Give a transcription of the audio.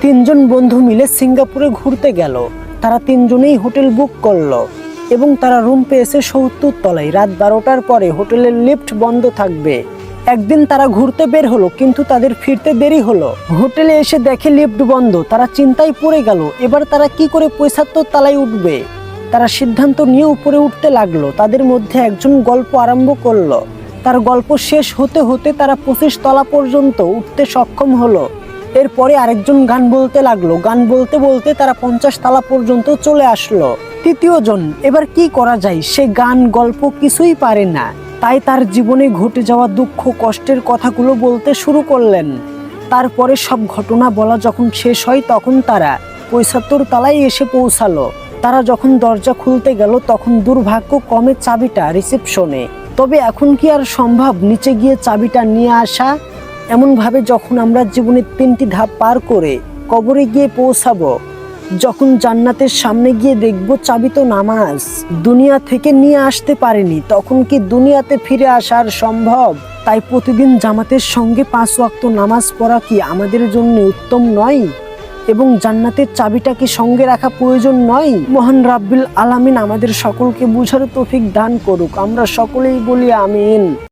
তিনজন বন্ধু মিলে সিঙ্গাপুরে ঘুরতে গেল। তারা তিনজনেই হোটেল বুক করলো এবং তারা রুম পেয়েছে ৭০ তলায়। রাত ১২টার পরে হোটেলের লিফট বন্ধ থাকবে। একদিন তারা ঘুরতে বের হলো, কিন্তু তাদের ফিরতে দেরি হলো। হোটেলে এসে দেখে লিফট বন্ধ। তারা চিন্তায় পড়ে গেল, এবার তারা কি করে ৭৫ তলায় উঠবে। তারা সিদ্ধান্ত নিয়ে উপরে উঠতে লাগলো। তাদের মধ্যে একজন গল্প আরম্ভ করলো। তার গল্প শেষ হতে হতে তারা ২৫ তলা পর্যন্ত উঠতে সক্ষম হলো। এরপরে আরেকজন গান বলতে লাগলো। গান বলতে বলতে তারা ৫০ তলা পর্যন্ত চলে আসলো। তৃতীয় জন, এবার কি করা যায়? সে গান গল্প কিছুই পারে না, তাই তার জীবনে ঘটে যাওয়া দুঃখ কষ্টের কথাগুলো বলতে শুরু করলেন। তারপরে সব ঘটনা বলা যখন শেষ হয়, তখন তারা ৭৫ তলায় এসে পৌঁছালো। তারা যখন দরজা খুলতে গেল, তখন দুর্ভাগ্যক্রমে চাবিটা রিসেপশনে। তবে এখন কি আর সম্ভব নিচে গিয়ে চাবিটা নিয়ে আসা? এমনভাবে যখন আমরা জীবনের ৩টি ধাপ পার করে কবরে গিয়ে পৌঁছাবো, যখন জান্নাতের সামনে গিয়ে দেখব চাবি তো নামাজ দুনিয়া থেকে নিয়ে আসতে পারেনি, তখন কি দুনিয়াতে ফিরে আসার সম্ভব? তাই প্রতিদিন জামাতের সঙ্গে ৫ ওয়াক্ত নামাজ পড়া কি আমাদের জন্য উত্তম নয়? এবং জান্নাতের চাবিটা কি সঙ্গে রাখা প্রয়োজন নয়? মহান রাব্বুল আলামিন আমাদের সকলকে বুঝার তৌফিক দান করুক। আমরা সকলেই বলি আমিন।